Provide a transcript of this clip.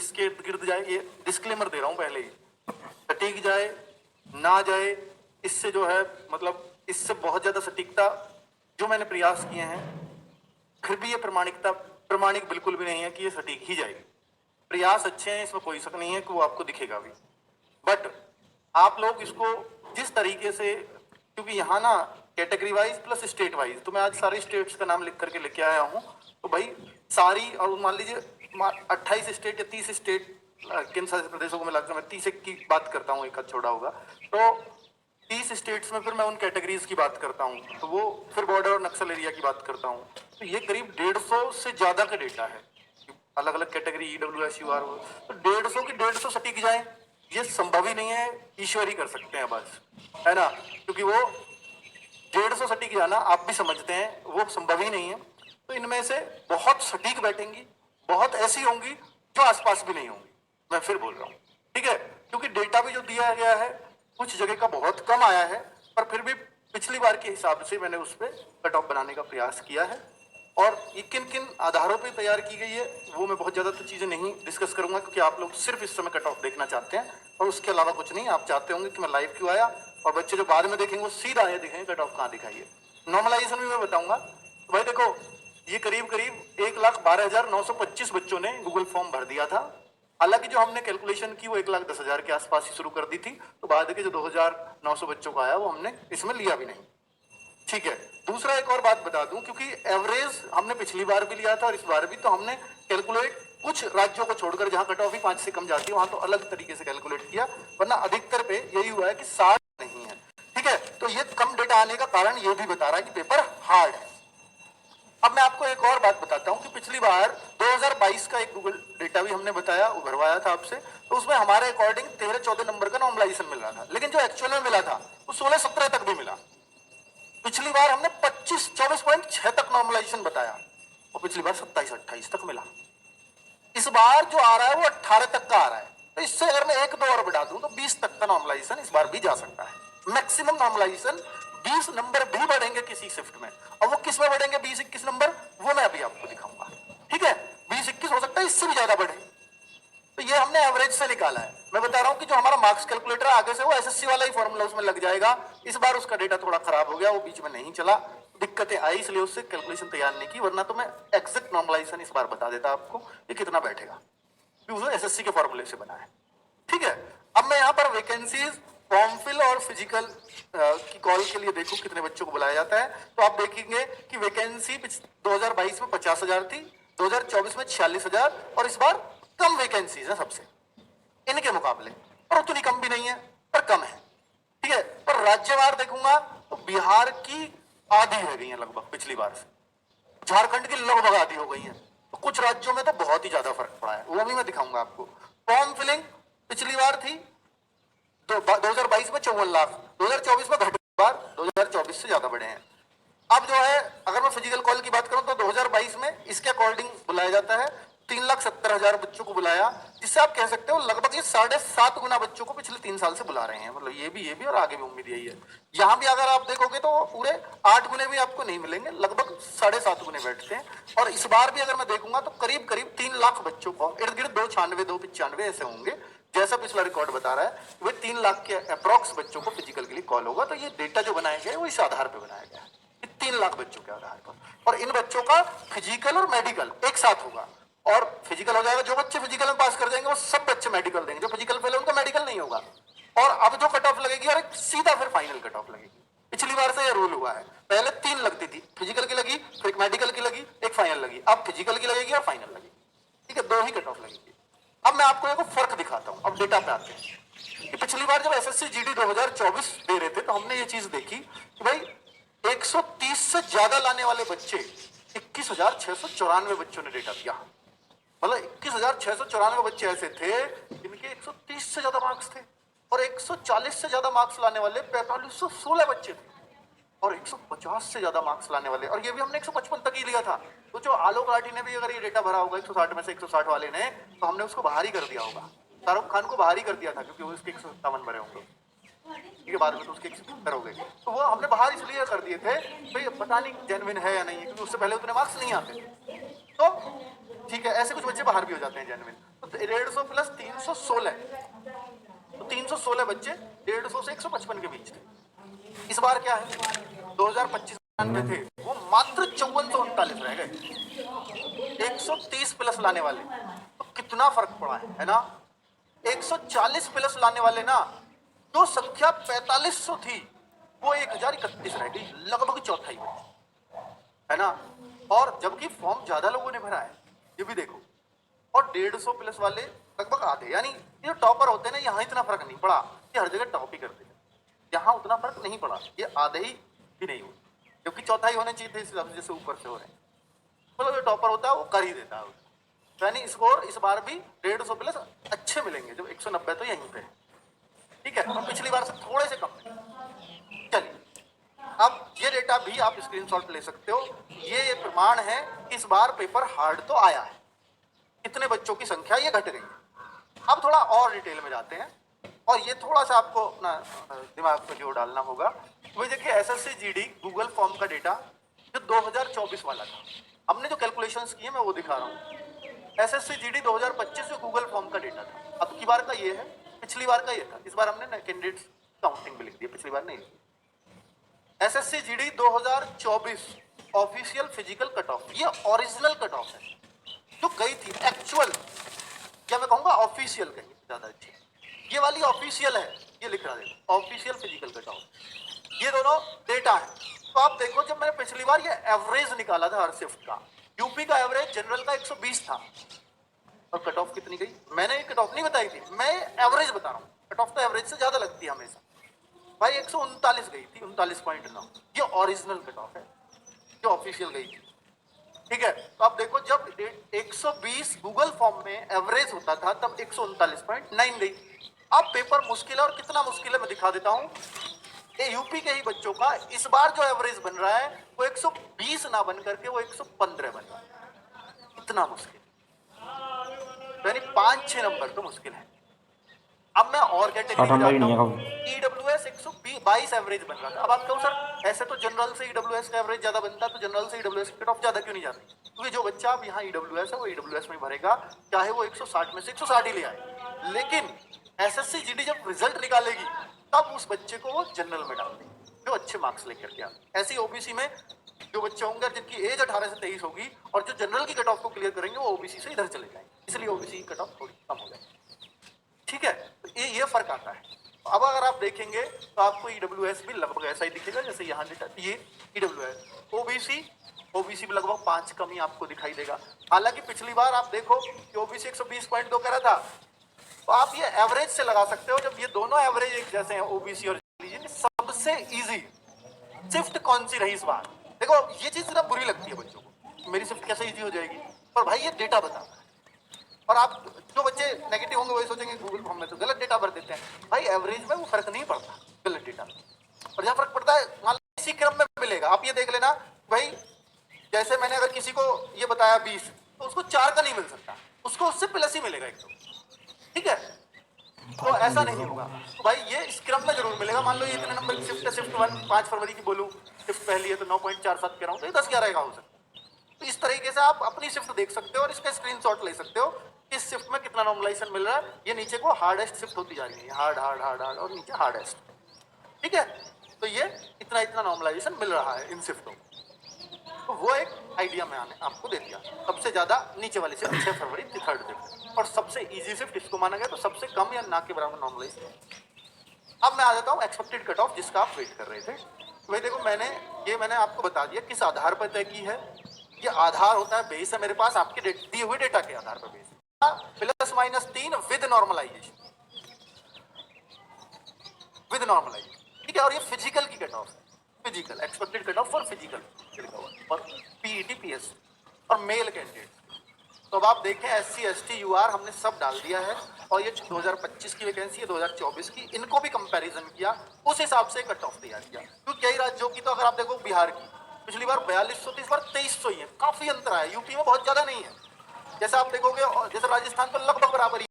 इसके इर्द गिर्द जाए, ये डिस्क्लेमर दे रहा हूं पहले ही, सटीक जाए ना जाए, इससे जो है मतलब इससे बहुत ज्यादा सटीकता जो मैंने प्रयास किए हैं, फिर भी ये प्रमाणिक बिल्कुल भी नहीं है कि ये सटीक ही जाएगी। प्रयास अच्छे हैं, इसमें कोई शक नहीं है कि वो आपको दिखेगा भी, बट आप लोग इसको जिस तरीके से, क्योंकि यहाँ ना category wise plus state wise, तो मैं आज सारे स्टेट्स का नाम लिख करके लेके आया हूँ। तो भाई सारी, और मान लीजिए 28 स्टेट या 30 स्टेट केंद्र शासित प्रदेशों को मिलाकर मैं 30 की बात करता हूँ, एक आध छोड़ा होगा, तो 30 स्टेट्स में फिर मैं उन कैटेगरीज की बात करता हूँ, तो वो फिर बॉर्डर और नक्सल एरिया की बात करता हूँ, तो ये करीब 150 से ज्यादा का डेटा है, अलग अलग कैटेगरी EWS UR, तो 150 की 150 सटीक जाए ये संभव ही नहीं है, ईश्वर ही कर सकते हैं बस, है ना, क्योंकि वो 150 सटीक जाना आप भी समझते हैं वो संभव ही नहीं है। तो इनमें से बहुत सटीक बैठेंगी, बहुत ऐसी होंगी जो आसपास भी नहीं होंगी, मैं फिर बोल रहा हूँ, ठीक है, क्योंकि डेटा भी जो दिया गया है कुछ जगह का बहुत कम आया है, पर फिर भी पिछली बार के हिसाब से मैंने उस पर कट ऑफ बनाने का प्रयास किया है, और ये किन किन आधारों पर तैयार की गई है वो मैं बहुत ज्यादा तो चीजें नहीं डिस्कस करूंगा, क्योंकि आप लोग सिर्फ इस समय कट ऑफ देखना चाहते हैं और उसके अलावा कुछ नहीं। आप चाहते होंगे कि मैं लाइव क्यों आया, और बच्चे जो बाद में देखेंगे वो सीधा आए दिखेंगे कट ऑफ कहाँ दिखाई है। नॉर्मलाइजेशन भी मैं बताऊंगा। तो भाई देखो, ये करीब करीब 1,12,925 बच्चों ने गूगल फॉर्म भर दिया था। हालांकि जो हमने कैलकुलेशन की वो 1,10,000 के आसपास ही शुरू कर दी थी, तो बाद के जो 2,900 बच्चों का आया वो हमने इसमें लिया भी नहीं, ठीक है। दूसरा एक और बात बता दूं, क्योंकि एवरेज हमने पिछली बार भी लिया था और इस बार भी, तो हमने कैलकुलेट कुछ राज्यों को छोड़कर जहां कट ऑफ ही 5 से कम जाती है वहां तो अलग तरीके से कैलकुलेट किया, वरना अधिकतर पे यही हुआ है कि 60 नहीं है, ठीक है। तो ये कम डेटा आने का कारण ये भी बता रहा है कि पेपर हार्ड है। अब मैं आपको एक और बात बताता हूं कि पिछली बार 2022 का एक गूगल डेटा भी हमने बताया, उभरवाया था आपसे, तो उसमें हमारे अकॉर्डिंग 13-14 नंबर का नॉर्मलाइजेशन मिल रहा था, लेकिन जो एक्चुअल में मिला था वो 16-17 तक भी मिला। पिछली बार हमने 24.6 तक नॉर्मलाइजेशन बताया और पिछली बार 27-28 तक मिला। इस बार जो आ रहा है वो 18 तक का आ रहा है, तो इससे अगर मैं 1-2 और बढ़ा दूं तो 20 तक का नॉर्मलाइजेशन इस बार भी जा सकता है। मैक्सिमम नॉर्मलाइजेशन 20 नंबर भी बढ़ेंगे किसी शिफ्ट में, और वो किस में बढ़ेंगे 20-21 नंबर, वो मैं अभी आपको दिखाऊंगा, ठीक है। 20-21 हो सकता है इससे भी ज्यादा बढ़े, तो ये हमने एवरेज से निकाला है। मैं बता रहा हूं कि जो हमारा मार्क्स कैलकुलेटर आगे से वो SSC वाला ही फॉर्मूला उसमें लग जाएगा। इस बार उसका डेटा थोड़ा खराब हो गया, वो बीच में नहीं चला, दिक्कतें आई, इसलिए उससे कैलकुलेशन तैयार नहीं की, वरना तो मैं एग्जैक्ट नॉर्मलाइजेशन इस बार बता देता आपको ये कितना बैठेगा, क्योंकि SSC के फॉर्मूले से बना है, ठीक है। अब मैं यहाँ पर वैकेंसीज फॉर्म फिल और फिजिकल की कॉल के लिए देखूं कितने बच्चों को बुलाया जाता है, तो आप देखेंगे कि वैकेंसी 2022 में 50,000 थी, 2024 में 46,000, और इस बार कम वैकेंसीज है सबसे इनके मुकाबले, और उतनी कम भी नहीं है पर कम है, ठीक है। पर राज्यवार देखूंगा तो बिहार की आधी रह गई है लगभग पिछली बार से, झारखंड की लगभग आधी हो गई है, तो कुछ राज्यों में तो बहुत ही ज्यादा फर्क पड़ा है, वो भी मैं दिखाऊंगा आपको। फॉर्म फिलिंग पिछली बार थी 2022 में 54 लाख, 2024 में घट बार 2024 से ज्यादा बढ़े हैं। अब जो है अगर मैं फिजिकल कॉल की बात करूं तो 2022 में इसके अकॉर्डिंग बुलाया जाता है 3,70,000 बच्चों को बुलाया, जिससे आप कह सकते हो लगभग ये 7.5 गुना बच्चों को पिछले 3 साल से बुला रहे हैं, मतलब ये भी और आगे भी उम्मीद यही है। यहाँ भी अगर आप देखोगे तो पूरे 8 गुने भी आपको नहीं मिलेंगे, लगभग 7.5 गुने बैठते हैं। और इस बार भी अगर मैं देखूंगा तो करीब करीब 3 लाख बच्चों को इर्द गिर्द 296 295 ऐसे होंगे, जैसा पिछला रिकॉर्ड बता रहा है, वह 3 लाख के अप्रॉक्स बच्चों को फिजिकल के लिए कॉल होगा। तो ये डेटा जो बनाया गया है वो इस आधार पर बनाया गया है, 3 लाख बच्चों के आधार पर, और इन बच्चों का फिजिकल और मेडिकल एक साथ होगा, और फिजिकल हो जाएगा, जो बच्चे फिजिकल में पास कर जाएंगे वो सब बच्चे मेडिकल देंगे, जो फिजिकल फेल है उनका मेडिकल नहीं होगा। और अब जो कट ऑफ लगेगी और सीधा फिर फाइनल कट ऑफ लगेगी। पिछली बार से ये रूल हुआ है, पहले 3 लगती थी, फिजिकल की लगी, फिर एक मेडिकल की लगी, एक फाइनल लगी, अब फिजिकल की लगेगी और फाइनल लगेगी, ठीक है, 2 ही कट ऑफ लगेगी। अब मैं आपको एक फर्क दिखाता हूं, अब डेटा पे आते हैं कि पिछली बार जब SSC GD 2024 दे रहे थे तो हमने ये चीज देखी कि भाई 130 से ज्यादा लाने वाले बच्चे 21,694 बच्चों ने डेटा दिया, मतलब 21,694 बच्चे ऐसे थे जिनके 130 से ज्यादा मार्क्स थे, और 140 से ज्यादा मार्क्स लाने वाले 4516 बच्चे थे, और 150 से ज्यादा मार्क्स लाने वाले, और ये भी हमने 155 तक ही लिया था। तो जो आलोक राठी ने भी अगर ये डेटा भरा होगा 160 में से 160 वाले ने, तो हमने उसको बाहर ही कर दिया होगा, शाहरुख खान को बाहर ही कर दिया था, क्योंकि वो उसके 157 भरे होंगे, ठीक है, बाद में तो उसके 170 हो गए, तो वो हमने बाहर इसलिए कर दिए थे भाई पता नहीं जेन्युइन है या नहीं है, क्योंकि उससे पहले उतने मार्क्स नहीं आते। तो ठीक है, ऐसे कुछ बच्चे बाहर भी हो जाते हैं जेन्युइन। तो 150 प्लस 316, तो 316 बच्चे 150 से 155 के बीच थे। इस बार क्या है, 2025 में थे वो मात्र 5439 रह गए। 130 प्लस लाने वाले, तो कितना फर्क पड़ा है ना। 140 प्लस लाने वाले ना, जो संख्या 4500 थी वो 1031 रह गई, लगभग चौथाई में, है ना। और जबकि फॉर्म ज्यादा लोगों ने भरा है, ये भी देखो। और 150 प्लस वाले लगभग आधे, यानी ये जो टॉपर होते हैं ना, यहाँ इतना फर्क नहीं पड़ा, ये हर जगह टॉप ही करते हैं, यहाँ उतना फर्क नहीं पड़ा, ये आधे ही भी नहीं हुए, क्योंकि चौथाई होने चाहिए थे इस हिसाब से जैसे ऊपर से हो रहे हैं। मतलब जो टॉपर होता है वो कर ही देता है, यानी स्कोर इस बार भी 150 प्लस अच्छे मिलेंगे, जब 190 तो यहीं पे, ठीक है। और पिछली बार से थोड़े से कम है। चलिए, अब ये डेटा भी आप स्क्रीनशॉट ले सकते हो, ये प्रमाण है कि इस बार पेपर हार्ड तो आया है, कितने बच्चों की संख्या ये घट गई है। अब थोड़ा और डिटेल में जाते हैं, और ये थोड़ा सा आपको अपना दिमाग में जोर डालना होगा। वही देखिए, एसएससी जीडी गूगल फॉर्म का डेटा जो 2024 वाला था, हमने जो कैलकुलेशंस किए मैं वो दिखा रहा हूँ। एसएससी जीडी 2025 जो गूगल फॉर्म का डेटा था, अब की बार का ये है, पिछली बार का ये था। इस बार हमने कैंडिडेट्स काउंटिंग भी लिख दी, पिछली बार नहीं। SSC GD 2024 official physical cut off, ये ओरिजिनल कट ऑफ है जो गई थी एक्चुअल, या मैं कहूंगा ऑफिशियल, कहीं ज्यादा अच्छी, ये वाली ऑफिशियल है, ये लिख रहा है ऑफिशियल फिजिकल कट ऑफ। ये दोनों डेटा है। तो आप देखो, जब मैंने पिछली बार ये एवरेज निकाला था हर शिफ्ट का, यूपी का एवरेज जनरल का 120 था, और कट ऑफ कितनी गई, मैंने कट ऑफ नहीं बताई थी, मैं एवरेज बता रहा हूँ। कट ऑफ तो एवरेज से ज्यादा लगती है हमेशा भाई, 139 गई थी, 39.9, ये ओरिजिनल कट ऑफ है जो ऑफिशियल गई थी, ठीक है। तो आप देखो, जब 120 गूगल फॉर्म में एवरेज होता था तब 139.9 गई। अब पेपर मुश्किल है, और कितना मुश्किल है मैं दिखा देता हूं। ये यूपी के ही बच्चों का इस बार जो एवरेज बन रहा है वो 120 ना बन करके वो 115 बन रहा है, इतना मुश्किल, यानी 5-6 नंबर तो मुश्किल है। अब मैं और कैटेगरी में जाता हूं, ईडब्ल्यूएस 122 एवरेज बन रहा था। अब आप कहो सर ऐसे तो जनरल से ईडब्ल्यूएस का एवरेज ज्यादा बनता है, तो जनरल से ईडब्ल्यूएस की कट ऑफ ज्यादा क्यों नहीं जाती? क्योंकि जो बच्चा अब यहाँ ईडब्ल्यूएस है वो ईडब्ल्यूएस में भरेगा, चाहे वो 160 में से 160 ही ले आए, लेकिन एसएससी जीडी जब रिजल्ट निकालेगी तब उस बच्चे को वो जनरल में डाल देगी जो अच्छे मार्क्स लेकर के आए। ऐसे ओबीसी में जो बच्चे होंगे जिनकी एज 18 से 23 होगी और जो जनरल की कट ऑफ को क्लियर करेंगे वो ओबीसी से इधर चले जाएंगे, इसलिए ओबीसी की कट ऑफ थोड़ी कम हो जाएगी, ठीक है। तो ये फर्क आता है। अब अगर आप देखेंगे तो आपको ईडब्ल्यूएस भी लगभग ऐसा ही दिखेगा जैसे यहाँ डेटा, ये ईडब्ल्यूएस, ओबीसी भी लगभग 5 कमी आपको दिखाई देगा। हालांकि पिछली बार आप देखो कि ओबीसी 120.2 कह रहा था, तो आप ये एवरेज से लगा सकते हो। जब ये दोनों एवरेज एक जैसे हैं, ओबीसी और सबसे इजी शिफ्ट कौन सी रही इस बार? देखो, ये चीज ना बुरी लगती है बच्चों को, मेरी शिफ्ट कैसे इजी हो जाएगी, पर भाई ये डेटा बताता है। और आप जो बच्चे नेगेटिव होंगे वही सोचेंगे गूगल फॉर्म में तो गलत डेटा भर देते हैं। भाई एवरेज में वो फर्क नहीं पड़ता गलत डेटा में, और जहाँ फर्क पड़ता है मान लो इसी क्रम में मिलेगा। आप ये देख लेना भाई, जैसे मैंने अगर किसी को ये बताया 20, तो उसको 4 का नहीं मिल सकता, उसको उससे प्लस ही मिलेगा एक, तो ठीक है। तो ऐसा नहीं होगा, तो भाई ये इस क्रम में जरूर मिलेगा। मान लो ये इतने नंबर की शिफ्ट है, शिफ्ट 1 5 फरवरी की बोलूँ, शिफ्ट पहली है तो 9.47 कह रहा हूँ, तो ये 10-11 का हो सकता है। तो इस तरीके से आप अपनी शिफ्ट देख सकते हो और इसका स्क्रीनशॉट ले सकते हो, इस शिफ्ट में कितना नॉर्मलाइजेशन मिल रहा है। ये नीचे को हार्डेस्ट शिफ्ट होती जा रही है, हार्ड हार्ड हार्ड हार्ड और नीचे हार्डेस्ट, ठीक है। तो ये इतना इतना नॉर्मलाइजेशन मिल रहा है इन शिफ्टों, तो वो एक आइडिया मैंने आपको दे दिया। सबसे ज्यादा नीचे वाली शिफ्ट 6 फरवरी की थर्ड शिफ्ट, और सबसे इजी शिफ्ट इसको माना गया, तो सबसे कम या ना के बराबर नॉर्मलाइजेशन। अब मैं आ जाता हूँ एक्सपेक्टेड कट ऑफ, जिसका आप वेट कर रहे थे। तो भाई देखो, मैंने आपको बता दिया किस आधार पर तय की है। ये आधार होता है, बेस है मेरे पास आपके दिए हुए डेटा के आधार पर, बेस +-3 विद नॉर्मलाइजेशन, ठीक है। और ये फिजिकल की cut off, physical expected cut off for physical और पीईटी पीएस और मेल कैंडिडेट। तो अब आप देखें SC ST UR हमने सब डाल दिया है, और ये 2025 की वैकेंसी है, 2024 की, इनको भी कंपैरिजन किया, उस हिसाब से कट ऑफ तैयार किया। क्योंकि कई राज्यों की, तो अगर आप देखो बिहार की पिछली बार 4200 थी, इस बार 2300 ही है, काफी अंतर है। यूपी में बहुत ज्यादा नहीं है, जैसे आप देखोगे, जैसे राजस्थान तो लगभग बराबर ही